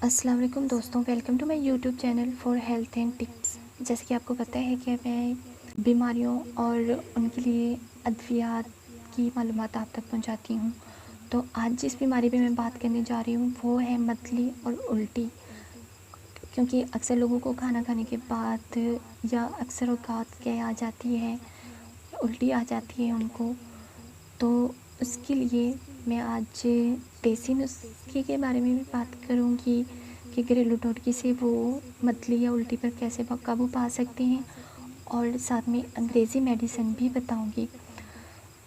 السلام علیکم دوستوں، welcome to my YouTube channel for health and tips. جیسے کہ آپ کو پتہ ہے کہ میں بیماریوں اور ان کے لیے ادویات کی معلومات آپ تک پہنچاتی ہوں۔ تو آج جس بیماری پہ میں بات کرنے جا رہی ہوں وہ ہے متلی اور الٹی، کیونکہ اکثر لوگوں کو کھانا کھانے کے بعد یا اکثر اوقات کیا آ جاتی ہے، الٹی آ جاتی ہے ان کو۔ تو اس کے لیے میں آج دیسی نسخے کے بارے میں بھی بات کروں گی کہ گھریلو ٹوٹکے سے وہ متلی یا الٹی پر کیسے قابو پا سکتے ہیں، اور ساتھ میں انگریزی میڈیسن بھی بتاؤں گی۔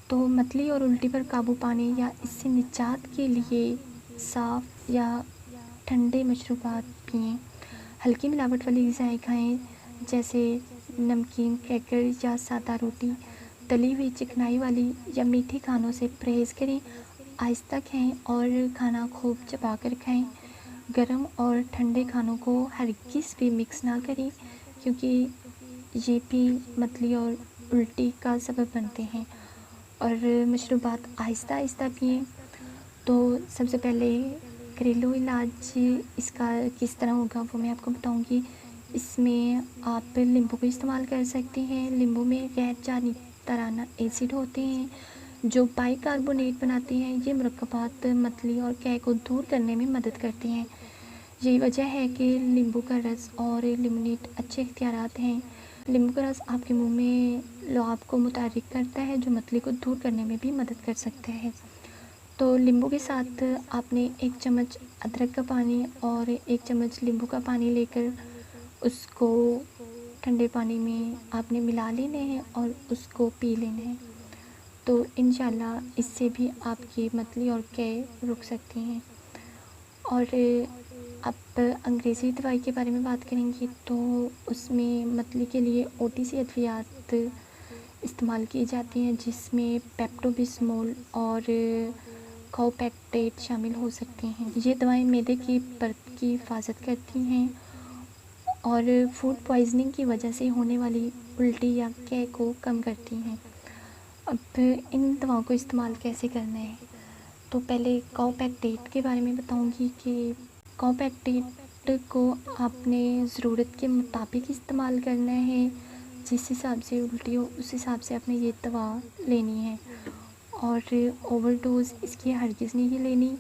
تو متلی اور الٹی پر قابو پانے یا اس سے نجات کے لیے صاف یا ٹھنڈے مشروبات پئیں، ہلکی ملاوٹ والی غذائیں کھائیں جیسے نمکین کریکر یا سادہ روٹی، تلی ہوئی چکنائی والی یا میٹھے کھانوں سے پرہیز کریں، آہستہ کھائیں اور کھانا خوب چبا کر کھائیں۔ گرم اور ٹھنڈے کھانوں کو ہرگز بھی مکس نہ کریں، کیونکہ یہ بھی متلی اور الٹی کا سبب بنتے ہیں۔ اور مشروبات آہستہ آہستہ پئیں۔ تو سب سے پہلے گھریلو علاج اس کا کس طرح ہوگا وہ میں آپ کو بتاؤں گی۔ اس میں آپ لیمبو کا استعمال کر سکتے ہیں۔ لیمبو میں غیر جانبدارانہ ایسڈ ہوتے ہیں جو بائی کاربونیٹ بناتے ہیں۔ یہ مرکبات متلی اور قے کو دور کرنے میں مدد کرتے ہیں۔ یہی وجہ ہے کہ لیمبو کا رس اور لیمونیٹ اچھے اختیارات ہیں۔ لیمبو کا رس آپ کے منہ میں لعاب کو متحرک کرتا ہے جو متلی کو دور کرنے میں بھی مدد کر سکتا ہے۔ تو لیمبو کے ساتھ آپ نے 1 چمچ ادرک کا پانی اور 1 چمچ لیمبو کا پانی لے کر اس کو ٹھنڈے پانی میں آپ نے ملا لینے ہیں اور اس کو پی لینا ہے۔ تو انشاءاللہ اس سے بھی آپ کی متلی اور قے رک سکتی ہیں۔ اور اب انگریزی دوائی کے بارے میں بات کریں گے تو اس میں متلی کے لیے OTC ادویات استعمال کی جاتی ہیں، جس میں پیپٹو بسمول اور کوپیکٹیٹ شامل ہو سکتے ہیں۔ یہ دوائیں معدے کی پرت کی حفاظت کرتی ہیں اور فوڈ پوائزننگ کی وجہ سے ہونے والی الٹی یا قے کو کم کرتی ہیں۔ اب ان دواؤں کو استعمال کیسے کرنا ہے، تو پہلے کوپیکٹیٹ کے بارے میں بتاؤں گی کہ کوپیکٹیٹ کو آپ نے ضرورت کے مطابق استعمال کرنا ہے۔ جس حساب سے الٹی ہو اس حساب سے آپ نے یہ دوا لینی ہے، اور اوور ڈوز اس کی ہرگز نہیں لینی،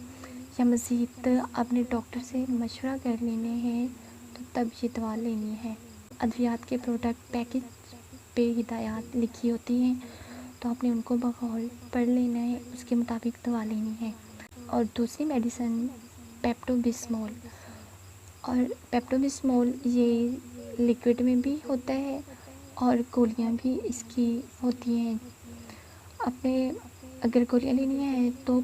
یا مزید آپ نے ڈاکٹر سے مشورہ کر لینے ہیں تو تب یہ دوا لینی ہے۔ ادویات کے پروڈکٹ پیکج پہ ہدایات لکھی ہوتی ہیں تو آپ نے ان کو بغور پڑھ لینا ہے، اس کے مطابق دوا لینی ہے۔ اور دوسری میڈیسن پیپٹو بسمول، اور پیپٹو بسمول یہ لیکوڈ میں بھی ہوتا ہے اور گولیاں بھی اس کی ہوتی ہیں۔ آپ نے اگر گولیاں لینی ہیں تو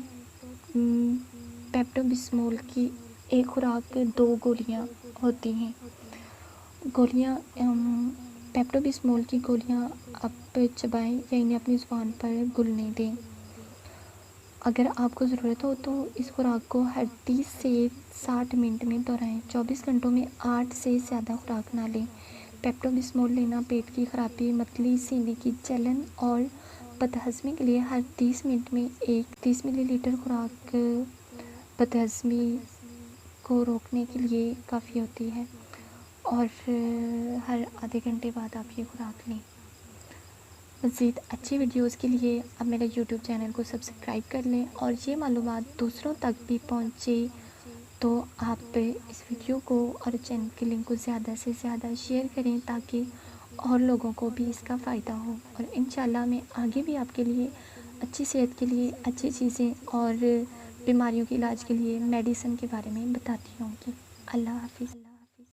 پیپٹو بسمول کی ایک خوراک 2 گولیاں ہوتی ہیں۔ گولیاں پیپٹو بسمول کی گولیاں آپ چبائیں یا انہیں اپنی زبان پر گھلنے دیں۔ اگر آپ کو ضرورت ہو تو اس خوراک کو ہر 30 سے 60 منٹ میں دہرائیں۔ 24 گھنٹوں میں 8 سے زیادہ خوراک نہ لیں۔ پیپٹو بسمول لینا پیٹ کی خرابی، متلی، سینے کی جلن اور بدہضمی کے لیے ہر 30 منٹ میں 30 ملی لیٹر خوراک بدہضمی کو روکنے کے لیے کافی ہوتی ہے، اور ہر آدھے گھنٹے بعد آپ یہ خوراک لیں۔ مزید اچھی ویڈیوز کے لیے آپ میرے یوٹیوب چینل کو سبسکرائب کر لیں، اور یہ معلومات دوسروں تک بھی پہنچے تو آپ اس ویڈیو کو اور چینل کے لنک کو زیادہ سے زیادہ شیئر کریں تاکہ اور لوگوں کو بھی اس کا فائدہ ہو۔ اور انشاءاللہ میں آگے بھی آپ کے لیے اچھی صحت کے لیے اچھی چیزیں اور بیماریوں کے علاج کے لیے میڈیسن کے بارے میں بتاتی ہوں گی۔ اللہ حافظ۔